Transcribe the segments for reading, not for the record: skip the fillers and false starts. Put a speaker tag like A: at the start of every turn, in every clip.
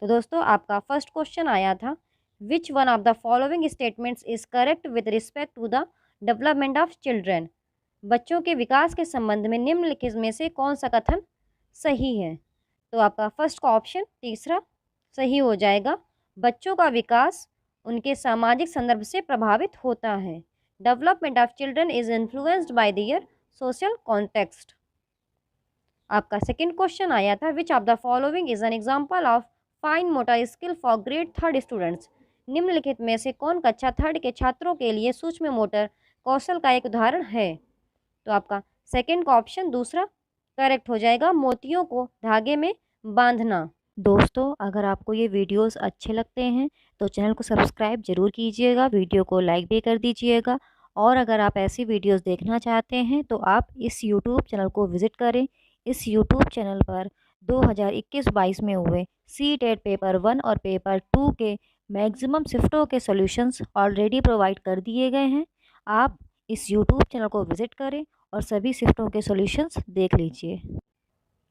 A: तो दोस्तों आपका फर्स्ट क्वेश्चन आया था, which one of the following statements is correct with respect to the development of children. बच्चों के विकास के संबंध में निम्नलिखित में से कौन सा कथन सही है। तो आपका फर्स्ट का ऑप्शन तीसरा सही हो जाएगा। बच्चों का विकास उनके सामाजिक संदर्भ से प्रभावित होता है। Development of children is influenced by their social context. आपका सेकंड क्वेश्चन आया था, which of the following is an example of fine motor skill for grade third students. निम्नलिखित में से कौन कक्षा थर्ड के छात्रों के लिए सूक्ष्म मोटर कौशल का एक उदाहरण है। तो आपका सेकंड का ऑप्शन दूसरा करेक्ट हो जाएगा, मोतियों को धागे में बांधना। दोस्तों अगर आपको ये वीडियोस अच्छे लगते हैं तो चैनल को सब्सक्राइब जरूर कीजिएगा, वीडियो को लाइक भी कर दीजिएगा। और अगर आप ऐसी वीडियोस देखना चाहते हैं तो आप इस यूट्यूब चैनल को विज़िट करें। इस यूट्यूब चैनल पर 2021-22 में हुए सी-टेट पेपर 1 और पेपर 2 के मैक्सिमम शिफ्टों के सॉल्यूशंस ऑलरेडी प्रोवाइड कर दिए गए हैं। आप इस यूट्यूब चैनल को विज़िट करें और सभी शिफ्टों के सॉल्यूशंस देख लीजिए।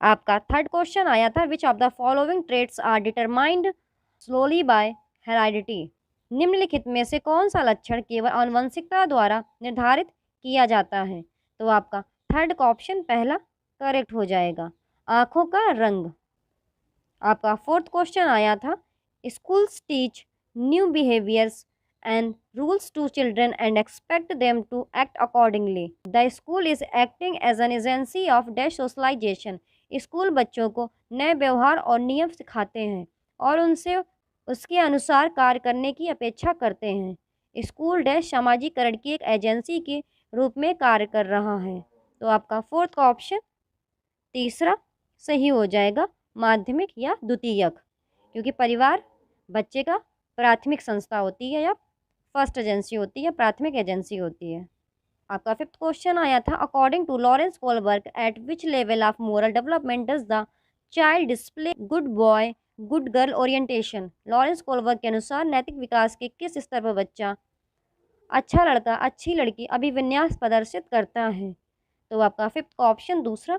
A: आपका थर्ड क्वेश्चन आया था, which of the following traits are determined slowly by heredity. निम्नलिखित में से कौन सा लक्षण केवल आनुवंशिकता द्वारा निर्धारित किया जाता है। तो आपका थर्ड का ऑप्शन पहला करेक्ट हो जाएगा, आँखों का रंग। आपका फोर्थ क्वेश्चन आया था, schools teach new behaviours and rules to children and expect them to act accordingly. The school is acting as an agency of dash socialization. School बच्चों को नए व्यवहार और नियम सिखाते हैं और उनसे उसके अनुसार कार्य करने की अपेक्षा करते हैं। स्कूल डैश सामाजिकरण की एक एजेंसी के रूप में कार्य कर रहा है। तो आपका फोर्थ का ऑप्शन तीसरा सही हो जाएगा, माध्यमिक या द्वितीयक, क्योंकि परिवार बच्चे का प्राथमिक संस्था होती है या फर्स्ट एजेंसी होती है, प्राथमिक एजेंसी होती है। आपका फिफ्थ क्वेश्चन आया था, according to Lawrence Kohlberg at which level of moral development does the child display good boy good girl orientation. Lawrence Kohlberg के अनुसार नैतिक विकास के किस स्तर पर बच्चा अच्छा लड़का अच्छी लड़की अभिविन्यास प्रदर्शित करता है। तो आपका फिफ्थ का ऑप्शन दूसरा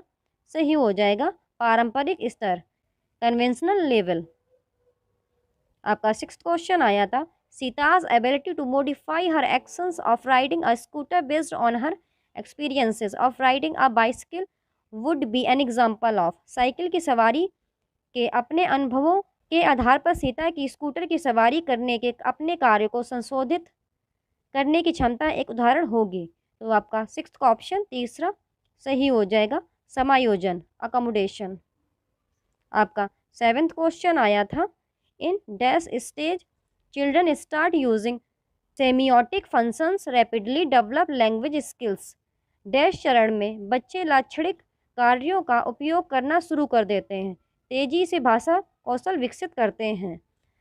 A: सही हो जाएगा, पारंपरिक स्तर, कन्वेंशनल लेवल। आपका सिक्स्थ क्वेश्चन आया था, सीता's ability to modify her actions of riding a scooter based on her experiences of riding a bicycle would be an example of। Cycle की सवारी के अपने अनुभवों के आधार पर सीता की स्कूटर की सवारी करने के अपने कार्य को संशोधित करने की क्षमता एक उदाहरण होगी। तो आपका सिक्स्थ का ऑप्शन तीसरा सही हो जाएगा, समायोजन, अकोमोडेशन। आपका सेवेंथ क्वेश्चन आया था, in dash stage children start using सेमियोटिक functions rapidly develop language skills. Dash चरण में बच्चे लाक्षणिक कार्यों का उपयोग करना शुरू कर देते हैं, तेजी से भाषा कौशल विकसित करते हैं।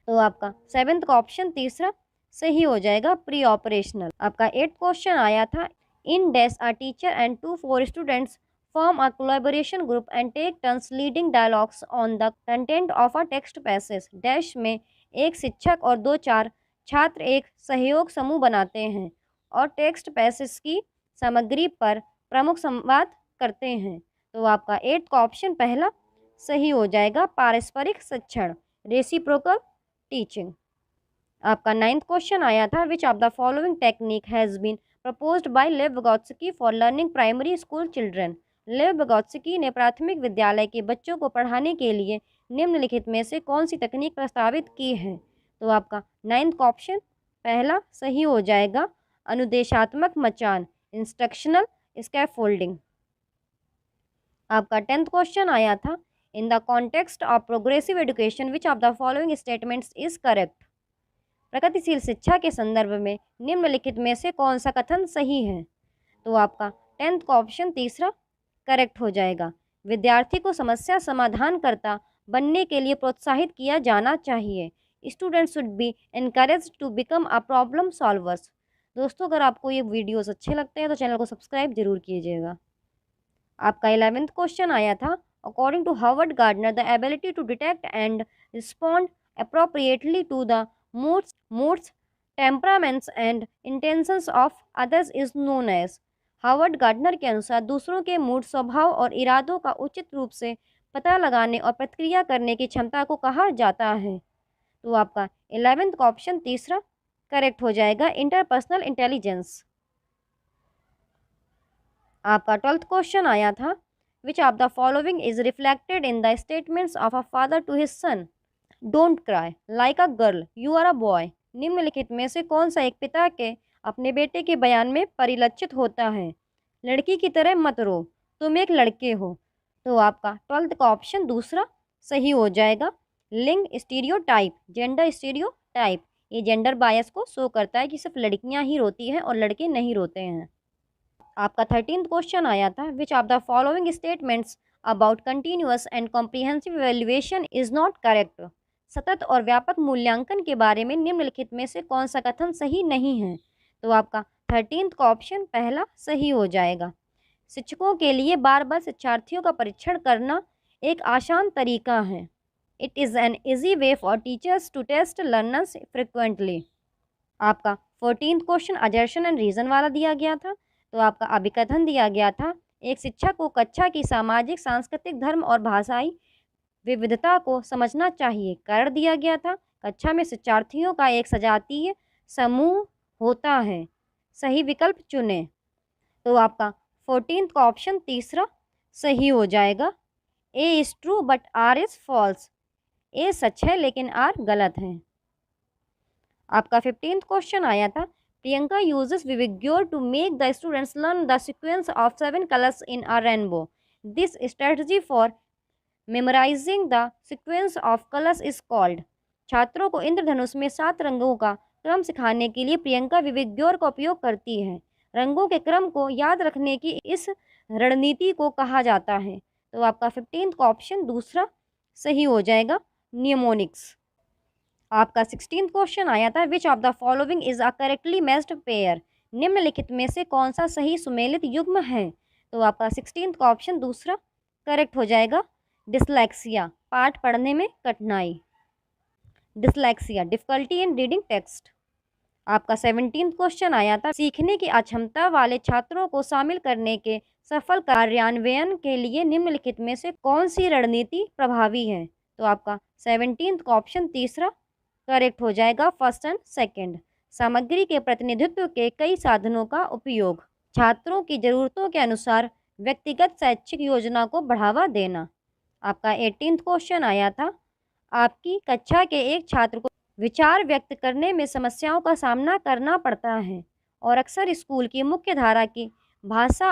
A: तो आपका सेवेंथ का ऑप्शन तीसरा सही हो जाएगा, प्री ऑपरेशनल। आपका एट्थ क्वेश्चन आया था, in dash a teacher and 2-4 students form a collaboration group and take turns leading dialogues on the content of a text passage। Dash में एक शिक्षक और 2-4 छात्र एक सहयोग समूह बनाते हैं और टेक्स्ट पैसेज की सामग्री पर प्रमुख संवाद करते हैं। तो आपका एट्थ का ऑप्शन पहला सही हो जाएगा, पारस्परिक शिक्षण, रेसिप्रोकल टीचिंग। आपका नाइन्थ क्वेश्चन आया था, which of the following technique has been proposed by Lev Vygotsky for learning primary school children. Lev Vygotsky ने प्राथमिक विद्यालय के बच्चों को पढ़ाने के लिए निम्नलिखित में से कौन सी तकनीक प्रस्तावित की है। तो आपका नाइन्थ का ऑप्शन पहला सही हो जाएगा, अनुदेशात्मक मचान, इंस्ट्रक्शनल स्कैफोल्डिंग। आपका 10th क्वेश्चन आया था, in the context of progressive education which of the following statements is correct. प्रगतिशील शिक्षा के संदर्भ में निम्नलिखित में से कौन सा कथन सही है। तो आपका 10th का ऑप्शन तीसरा करेक्ट हो जाएगा, विद्यार्थी को समस्या समाधानकर्ता बनने के लिए प्रोत्साहित किया जाना चाहिए। Students should be encouraged to become a problem solvers. दोस्तों अगर आपको ये वीडियोस अच्छे लगते हैं तो चैनल को सब्सक्राइब जरूर कीजिएगा। आपका 11th क्वेश्चन आया था, according to Harvard Gardner the ability to detect and respond appropriately to the moods, temperaments and intentions of others is known as। Harvard Gardner के अनुसार दूसरों के मूड, स्वभाव और इरादों का उचित रूप से पता लगाने और प्रतिक्रिया करने की क्षमता को कहा जाता है? तो आपका 11th का ऑप्शन तीसरा करेक्ट हो जाएगा, इंटरपर्सनल इंटेलिजेंस। आपका 12th क्वेश्चन आया था, which of the following is reflected in the statements of a father to his son? Don't cry, like a girl, you are a boy. निम्नलिखित में से कौन सा एक पिता के अपने बेटे के बयान में परिलक्षित होता है? लड़की की तरह मत रो, तुम एक लड़के हो। तो आपका 12th का ऑप्शन दूसरा सही हो जाएगा, लिंग स्टीरियोटाइप, जेंडर स्टीरियोटाइप। ये जेंडर बायस को शो करता है कि सिर्फ लड़कियां ही रोती हैं और लड़के नहीं रोते हैं। आपका 13th क्वेश्चन आया था, which of the following statements about continuous and comprehensive evaluation is not correct? सतत और व्यापक मूल्यांकन के बारे में निम्नलिखित में से कौन सा कथन सही नहीं है? तो आपका 13th का ऑप्शन पहला सही हो जाएगा। शिक्षकों के लिए बार बार शिक्षार्थियों का परीक्षण करना एक आसान तरीका है। It is an easy way for teachers to test learners frequently. आपका 14th क्वेश्चन अजर्शन एंड रीज़न वाला दिया गया था। तो आपका अभिकथन दिया गया था, एक शिक्षक को कक्षा की सामाजिक, सांस्कृतिक, धर्म और भाषाई विविधता को समझना चाहिए। कारण दिया गया था, कक्षा में शिक्षार्थियों का एक सजातीय समूह होता है। सही विकल्प चुनें। तो आपका 14th का ऑप्शन तीसरा सही हो जाएगा, A is true but R is false. A सच है लेकिन आर गलत है। आपका 15th क्वेश्चन आया था, प्रियंका यूजेस विविग्योर to make the students learn the sequence of 7 colours in a rainbow. This strategy for memorising the sequence of colours is called. छात्रों को इंद्रधनुष में 7 रंगों का क्रम सिखाने के लिए प्रियंका विविग्योर का उपयोग करती है। रंगों के क्रम को याद रखने की इस रणनीति को कहा जाता है। तो आपका 15th का ऑप्शन दूसरा सही हो जाएगा, नियमोनिक्स। आपका 16th क्वेश्चन आया था, which of the following is a correctly matched pair? निम्नलिखित में से कौन सा सही सुमेलित युग्म है? तो आपका 16th का ऑप्शन दूसरा करेक्ट हो जाएगा, डिसलेक्सिया, पाठ पढ़ने में कठिनाई। Dyslexia, difficulty in reading text. आपका 17th क्वेश्चन आया था, सीखने की अक्षमता वाले छात्रों को शामिल करने के सफल कार्यान्वयन के लिए निम्नलिखित में से कौन सी रणनीति प्रभावी है? तो आपका 17th का ऑप्शन तीसरा करेक्ट हो जाएगा, फर्स्ट एंड सेकंड। सामग्री के प्रतिनिधित्व के कई साधनों का उपयोग, छात्रों की ज़रूरतों के अनुसार व्यक्तिगत शैक्षिक योजना को बढ़ावा देना। आपका 18th क्वेश्चन आया था, आपकी कक्षा के एक छात्र को विचार व्यक्त करने में समस्याओं का सामना करना पड़ता है और अक्सर स्कूल की मुख्य धारा की भाषा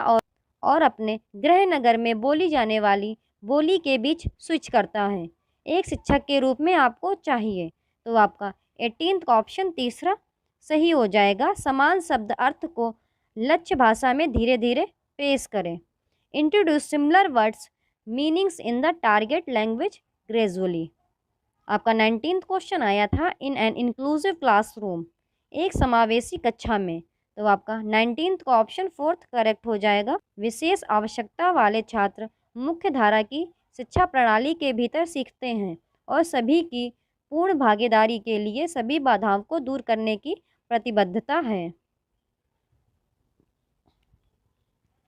A: और अपने गृह नगर में बोली जाने वाली बोली के बीच स्विच करता है। एक शिक्षक के रूप में आपको चाहिए। तो आपका 18th का ऑप्शन तीसरा सही हो जाएगा, समान शब्द अर्थ को लक्ष्य भाषा में धीरे धीरे पेश करें। Introduce similar words meanings in the target language gradually. आपका 19th क्वेश्चन आया था, इन एन इंक्लूसिव क्लासरूम, एक समावेशी कक्षा में। तो आपका 19th का ऑप्शन फोर्थ करेक्ट हो जाएगा, विशेष आवश्यकता वाले छात्र मुख्य धारा की शिक्षा प्रणाली के भीतर सीखते हैं और सभी की पूर्ण भागीदारी के लिए सभी बाधाओं को दूर करने की प्रतिबद्धता है।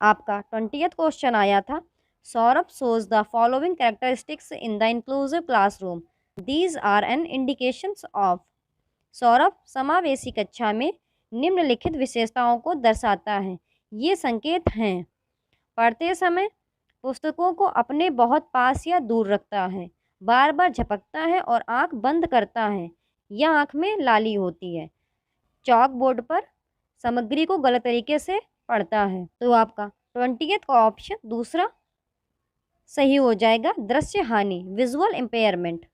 A: आपका 20th क्वेश्चन आया था, Saurabh shows the following characteristics in the inclusive classroom, these are an indications of. Saurabh समावेशी कक्षा में निम्नलिखित विशेषताओं को दर्शाता है। ये संकेत हैं, पढ़ते समय पुस्तकों को अपने बहुत पास या दूर रखता है, बार बार झपकता है और आंख बंद करता है या आंख में लाली होती है, चॉक बोर्ड पर सामग्री को गलत तरीके से पढ़ता है। तो आपका 20th का ऑप्शन दूसरा सही हो जाएगा, दृश्य हानि, विजुअल इम्पेयरमेंट।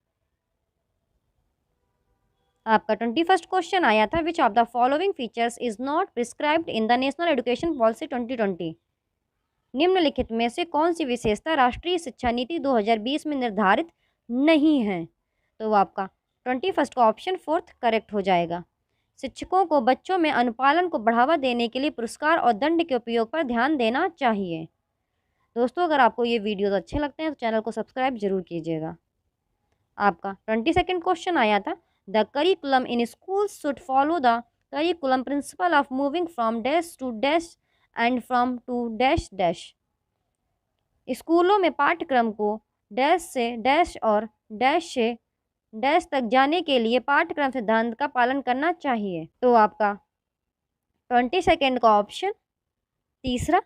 A: आपका 21st क्वेश्चन आया था, which of the following features is not prescribed in the national education policy 2020? निम्नलिखित में से कौन सी विशेषता राष्ट्रीय शिक्षा नीति 2020 में निर्धारित नहीं है? तो आपका 21st का ऑप्शन फोर्थ करेक्ट हो जाएगा। शिक्षकों को बच्चों में अनुपालन को बढ़ावा देने के लिए पुरस्कार और दंड के उपयोग पर ध्यान देना चाहिए। दोस्तों, अगर आपको ये वीडियोस अच्छे लगते हैं तो चैनल को सब्सक्राइब जरूर कीजिएगा। आपका 22nd क्वेश्चन आया था, the curriculum in school should follow the curriculum principle of moving from dash to dash and from to dash dash. स्कूलों में पाठ्यक्रम को डैश से डैश और डैश से डैश तक जाने के लिए पाठ्यक्रम सिद्धांत का पालन करना चाहिए। तो आपका 22 का ऑप्शन तीसरा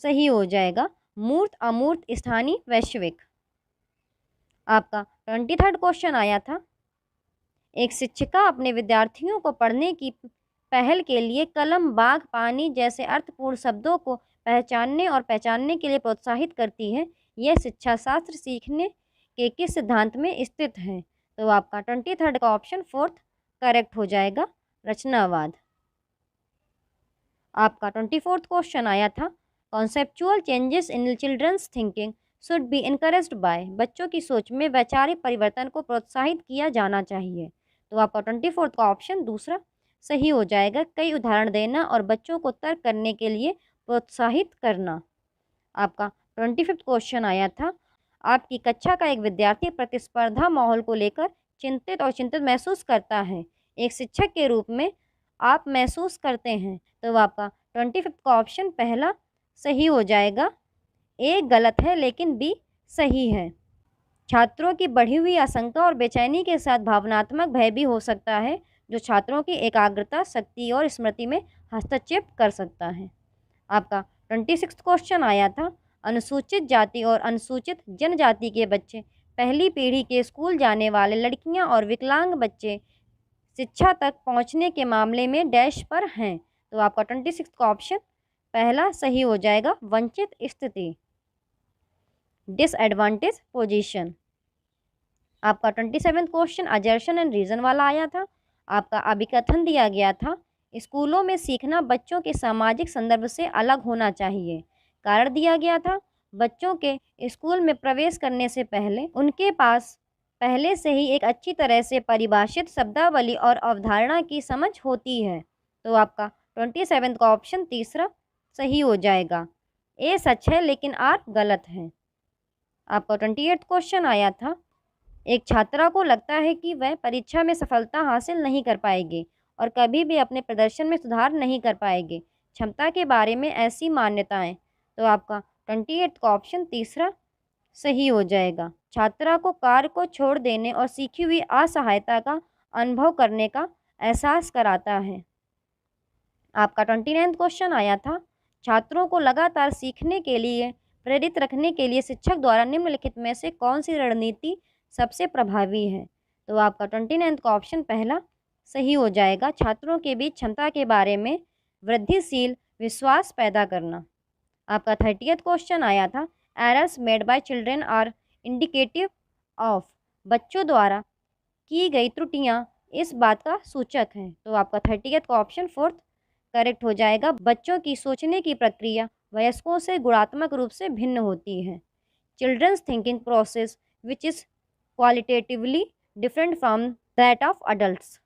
A: सही हो जाएगा, मूर्त अमूर्त स्थानीय वैश्विक। आपका 23 क्वेश्चन आया था, एक शिक्षिका अपने विद्यार्थियों को पढ़ने की पहल के लिए कलम, बाग, पानी जैसे अर्थपूर्ण शब्दों को पहचानने के लिए प्रोत्साहित करती है। यह शिक्षा शास्त्र सीखने के किस सिद्धांत में स्थित है? तो आपका 23 का ऑप्शन फोर्थ करेक्ट हो जाएगा, रचनावाद। आपका 24 क्वेश्चन आया था, conceptual changes in children's thinking should be encouraged by. बच्चों की सोच में वैचारिक परिवर्तन को प्रोत्साहित किया जाना चाहिए। तो आपका 24 का ऑप्शन दूसरा सही हो जाएगा, कई उदाहरण देना और बच्चों को तर्क करने के लिए प्रोत्साहित करना। आपका 25 क्वेश्चन आया था, आपकी कक्षा का एक विद्यार्थी प्रतिस्पर्धा माहौल को लेकर चिंतित महसूस करता है, एक शिक्षक के रूप में आप महसूस करते हैं। तो आपका 25 का ऑप्शन पहला सही हो जाएगा, ए गलत है लेकिन बी सही है। छात्रों की बढ़ी हुई आशंका और बेचैनी के साथ भावनात्मक भय भी हो सकता है, जो छात्रों की एकाग्रता, शक्ति और स्मृति में हस्तक्षेप कर सकता है। आपका 26 क्वेश्चन आया था, अनुसूचित जाति और अनुसूचित जनजाति के बच्चे, पहली पीढ़ी के स्कूल जाने वाले लड़कियां और विकलांग बच्चे शिक्षा तक पहुंचने के मामले में डैश पर हैं। तो आपका 26 का ऑप्शन पहला सही हो जाएगा, वंचित स्थिति, डिसएडवांटेज पोजीशन। आपका 27 क्वेश्चन अजर्शन एंड रीजन वाला आया था। आपका अभिकथन दिया गया था, स्कूलों में सीखना बच्चों के सामाजिक संदर्भ से अलग होना चाहिए। कारण दिया गया था, बच्चों के स्कूल में प्रवेश करने से पहले उनके पास पहले से ही एक अच्छी तरह से परिभाषित शब्दावली और अवधारणा की समझ होती है। तो आपका 27 का ऑप्शन तीसरा सही हो जाएगा, ए सच है लेकिन आर गलत है। आपका 28 क्वेश्चन आया था, एक छात्रा को लगता है कि वह परीक्षा में सफलता हासिल नहीं कर पाएगी और कभी भी अपने प्रदर्शन में सुधार नहीं कर पाएगी। क्षमता के बारे में ऐसी मान्यताएं। तो आपका 28 का ऑप्शन तीसरा सही हो जाएगा, छात्रा को कार्य को छोड़ देने और सीखी हुई असहायता का अनुभव करने का एहसास कराता है। आपका 29 क्वेश्चन आया था, छात्रों को लगातार सीखने के लिए प्रेरित रखने के लिए शिक्षक द्वारा निम्नलिखित में से कौन सी रणनीति सबसे प्रभावी है? तो आपका 29 का ऑप्शन पहला सही हो जाएगा, छात्रों के बीच क्षमता के बारे में वृद्धिशील विश्वास पैदा करना। आपका 30th क्वेश्चन आया था, errors made by children are indicative of. बच्चों द्वारा की गई त्रुटियां इस बात का सूचक हैं। तो आपका 30th का ऑप्शन फोर्थ करेक्ट हो जाएगा, बच्चों की सोचने की प्रक्रिया वयस्कों से गुणात्मक रूप से भिन्न होती है। Children's thinking process which is qualitatively different from that of adults.